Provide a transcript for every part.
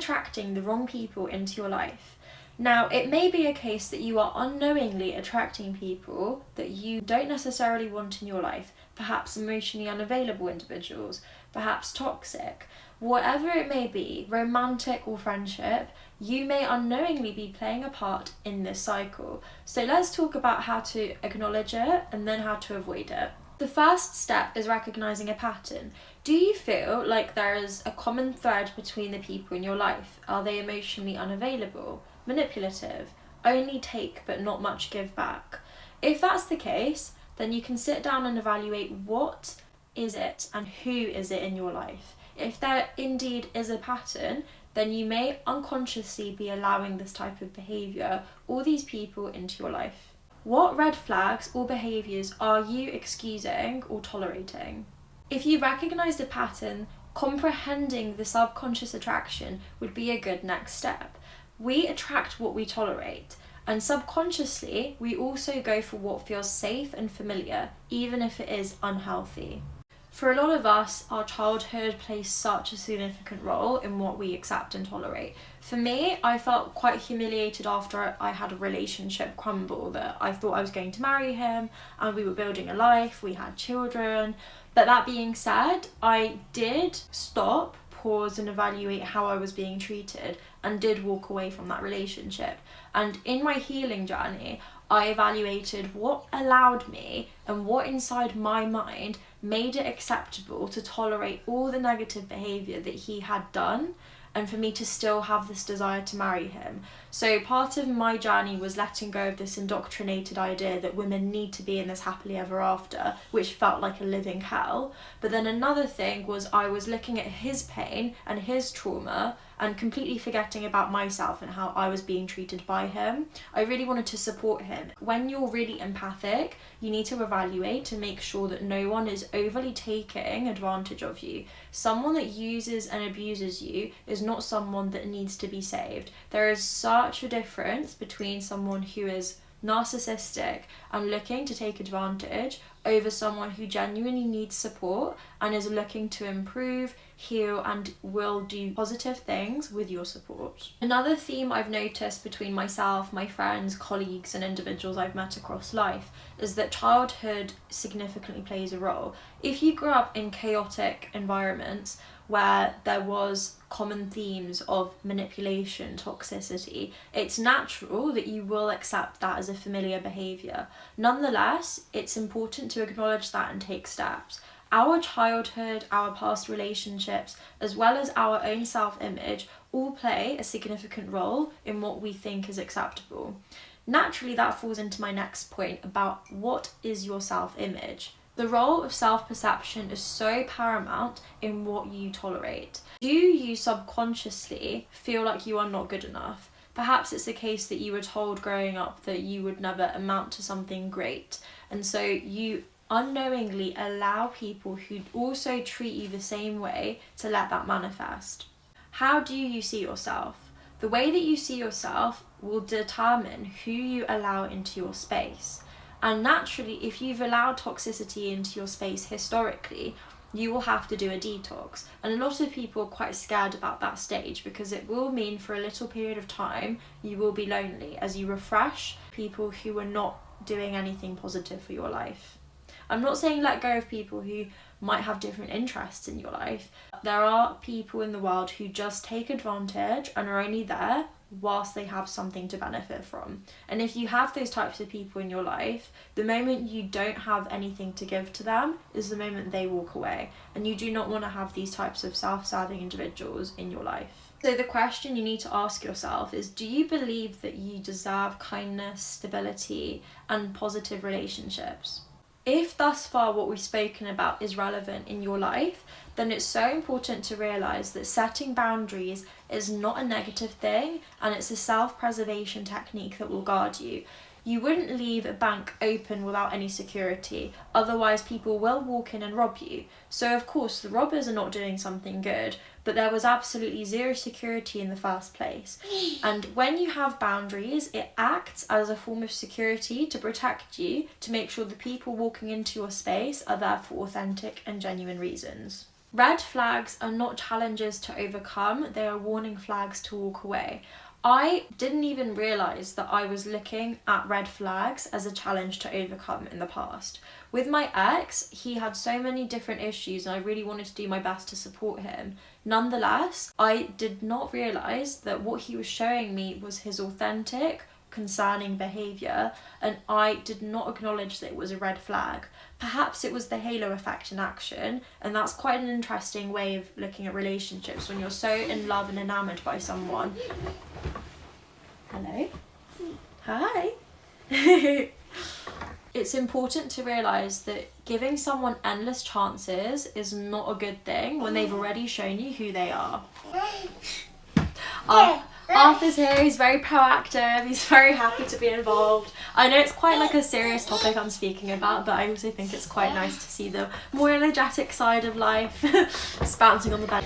attracting the wrong people into your life. Now, it may be a case that you are unknowingly attracting people that you don't necessarily want in your life, perhaps emotionally unavailable individuals, perhaps toxic. Whatever it may be, romantic or friendship, you may unknowingly be playing a part in this cycle. So let's talk about how to acknowledge it and then how to avoid it. The first step is recognizing a pattern. Do you feel like there is a common thread between the people in your life? Are they emotionally unavailable, manipulative, only take but not much give back? If that's the case, then you can sit down and evaluate what is it and who is it in your life. If there indeed is a pattern, then you may unconsciously be allowing this type of behaviour or these people into your life. What red flags or behaviours are you excusing or tolerating? If you recognise a pattern, comprehending the subconscious attraction would be a good next step. We attract what we tolerate, and subconsciously we also go for what feels safe and familiar, even if it is unhealthy. For a lot of us, our childhood plays such a significant role in what we accept and tolerate. For me, I felt quite humiliated after I had a relationship crumble, that I thought I was going to marry him and we were building a life, we had children. But that being said, I did stop, pause and evaluate how I was being treated and did walk away from that relationship. And in my healing journey, I evaluated what allowed me and what inside my mind made it acceptable to tolerate all the negative behaviour that he had done and for me to still have this desire to marry him. So part of my journey was letting go of this indoctrinated idea that women need to be in this happily ever after, which felt like a living hell. But then another thing was I was looking at his pain and his trauma and completely forgetting about myself and how I was being treated by him. I really wanted to support him. When you're really empathic, you need to evaluate and make sure that no one is overly taking advantage of you. Someone that uses and abuses you is not someone that needs to be saved. There is such a difference between someone who is narcissistic and looking to take advantage over someone who genuinely needs support and is looking to improve, heal and will do positive things with your support. Another theme I've noticed between myself, my friends, colleagues and individuals I've met across life is that childhood significantly plays a role. If you grew up in chaotic environments where there was common themes of manipulation, toxicity, it's natural that you will accept that as a familiar behaviour. Nonetheless, it's important to acknowledge that and take steps. Our childhood, our past relationships, as well as our own self-image all play a significant role in what we think is acceptable. Naturally, that falls into my next point about what is your self-image. The role of self-perception is so paramount in what you tolerate. Do you subconsciously feel like you are not good enough? Perhaps it's a case that you were told growing up that you would never amount to something great, and so you unknowingly allow people who also treat you the same way to let that manifest. How do you see yourself? The way that you see yourself will determine who you allow into your space. And naturally, if you've allowed toxicity into your space historically, you will have to do a detox. And a lot of people are quite scared about that stage because it will mean for a little period of time you will be lonely as you refresh people who are not doing anything positive for your life. I'm not saying let go of people who might have different interests in your life. There are people in the world who just take advantage and are only there whilst they have something to benefit from. And if you have those types of people in your life, the moment you don't have anything to give to them is the moment they walk away. And you do not want to have these types of self-serving individuals in your life. So the question you need to ask yourself is, do you believe that you deserve kindness, stability, and positive relationships? If thus far what we've spoken about is relevant in your life, then it's so important to realise that setting boundaries is not a negative thing and it's a self-preservation technique that will guard you. You wouldn't leave a bank open without any security, otherwise people will walk in and rob you. So of course the robbers are not doing something good, but there was absolutely zero security in the first place. And when you have boundaries, it acts as a form of security to protect you, to make sure the people walking into your space are there for authentic and genuine reasons. Red flags are not challenges to overcome, they are warning flags to walk away. I didn't even realise that I was looking at red flags as a challenge to overcome in the past. With my ex, he had so many different issues and I really wanted to do my best to support him. Nonetheless, I did not realise that what he was showing me was his authentic, concerning behaviour, and I did not acknowledge that it was a red flag. Perhaps it was the halo effect in action, and that's quite an interesting way of looking at relationships when you're so in love and enamoured by someone. Hello? Hi! It's important to realise that giving someone endless chances is not a good thing when they've already shown you who they are. Arthur's here, he's very proactive, he's very happy to be involved. I know it's quite like a serious topic I'm speaking about, but I also think it's quite nice to see the more energetic side of life. Just bouncing on the bed.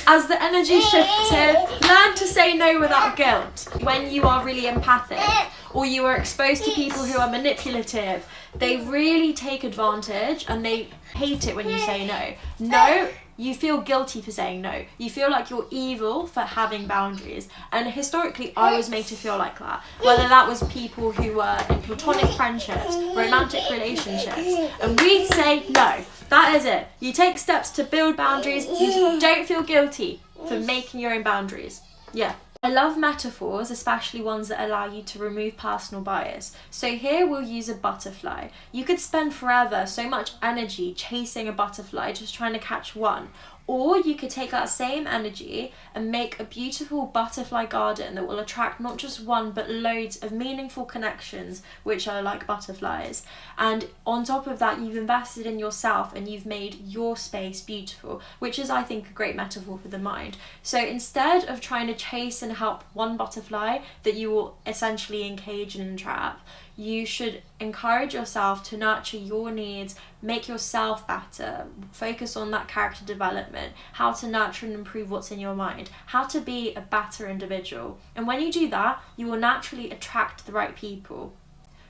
As the energy shifted, learn to say no without guilt. When you are really empathic, or you are exposed to people who are manipulative, they really take advantage and they hate it when you say no. No, you feel guilty for saying no. You feel like you're evil for having boundaries. And historically, I was made to feel like that. Whether that was people who were in platonic friendships, romantic relationships. And we say no. That is it. You take steps to build boundaries. You don't feel guilty for making your own boundaries. Yeah. I love metaphors, especially ones that allow you to remove personal bias. So here we'll use a butterfly. You could spend forever, so much energy chasing a butterfly, just trying to catch one. Or you could take that same energy and make a beautiful butterfly garden that will attract not just one but loads of meaningful connections which are like butterflies. And on top of that, you've invested in yourself and you've made your space beautiful, which is, I think, a great metaphor for the mind. So instead of trying to chase and help one butterfly that you will essentially encage and entrap, you should encourage yourself to nurture your needs, make yourself better, focus on that character development, how to nurture and improve what's in your mind, how to be a better individual. And when you do that, you will naturally attract the right people.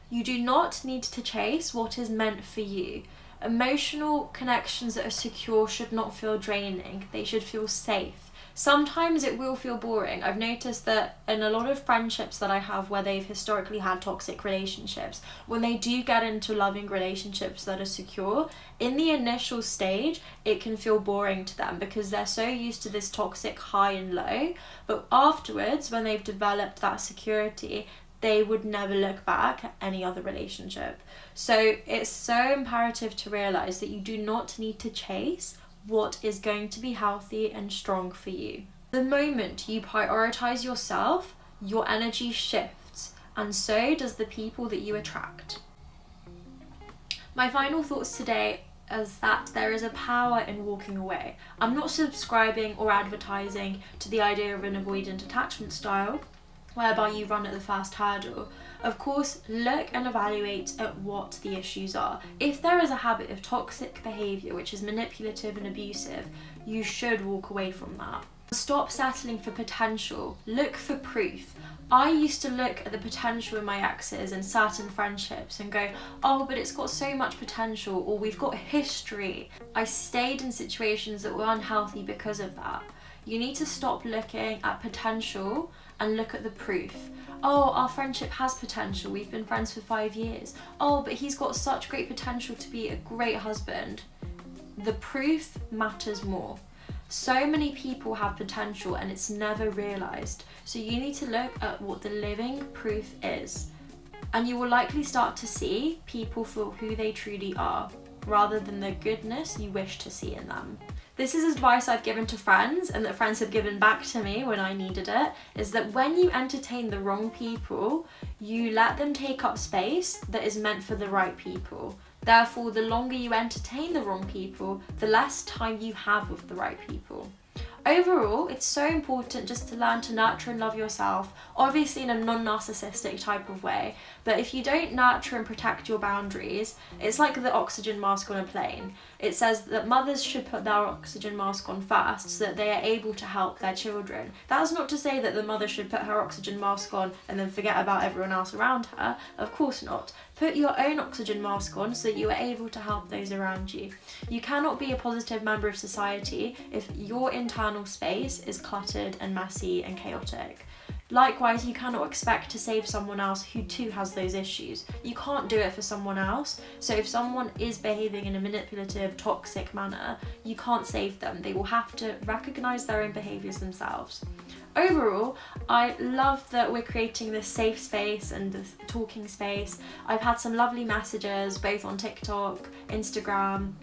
You do not need to chase what is meant for you. Emotional connections that are secure should not feel draining, they should feel safe. Sometimes it will feel boring. I've noticed that in a lot of friendships that I have where they've historically had toxic relationships, when they do get into loving relationships that are secure, in the initial stage, it can feel boring to them because they're so used to this toxic high and low. But afterwards, when they've developed that security, they would never look back at any other relationship. So it's so imperative to realise that you do not need to chase what is going to be healthy and strong for you. The moment you prioritise yourself, your energy shifts, and so does the people that you attract. My final thoughts today is that there is a power in walking away. I'm not subscribing or advertising to the idea of an avoidant attachment style, whereby you run at the first hurdle. Of course, look and evaluate at what the issues are. If there is a habit of toxic behaviour which is manipulative and abusive, you should walk away from that. Stop settling for potential, look for proof. I used to look at the potential in my exes and certain friendships and go, oh, but it's got so much potential, or we've got history. I stayed in situations that were unhealthy because of that. You need to stop looking at potential and look at the proof. Oh, our friendship has potential. We've been friends for 5 years. Oh, but he's got such great potential to be a great husband. The proof matters more. So many people have potential and it's never realised. So you need to look at what the living proof is. And you will likely start to see people for who they truly are, rather than the goodness you wish to see in them. This is advice I've given to friends and that friends have given back to me when I needed it, is that when you entertain the wrong people, you let them take up space that is meant for the right people. Therefore, the longer you entertain the wrong people, the less time you have with the right people. Overall, it's so important just to learn to nurture and love yourself, obviously in a non-narcissistic type of way, but if you don't nurture and protect your boundaries, it's like the oxygen mask on a plane. It says that mothers should put their oxygen mask on first so that they are able to help their children. That's not to say that the mother should put her oxygen mask on and then forget about everyone else around her. Of course not. Put your own oxygen mask on so that you are able to help those around you. You cannot be a positive member of society if your internal space is cluttered and messy and chaotic. Likewise, you cannot expect to save someone else who too has those issues. You can't do it for someone else. So if someone is behaving in a manipulative, toxic manner, you can't save them. They will have to recognize their own behaviors themselves. Overall, I love that we're creating this safe space and this talking space. I've had some lovely messages both on TikTok, Instagram,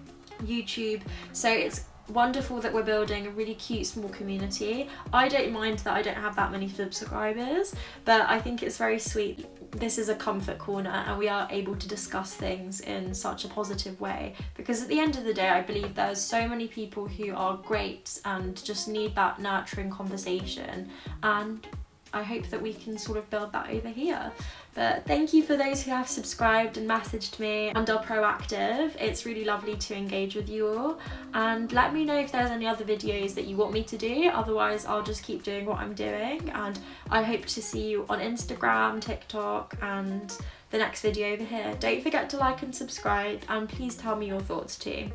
YouTube, so it's wonderful that we're building a really cute small community. I don't mind that I don't have that many subscribers, but I think it's very sweet. This is a comfort corner and we are able to discuss things in such a positive way, because at the end of the day I believe there's so many people who are great and just need that nurturing conversation, and I hope that we can sort of build that over here. But thank you for those who have subscribed and messaged me and are proactive. It's really lovely to engage with you all, and let me know if there's any other videos that you want me to do. Otherwise I'll just keep doing what I'm doing, and I hope to see you on Instagram, TikTok and the next video over here. Don't forget to like and subscribe, and please tell me your thoughts too.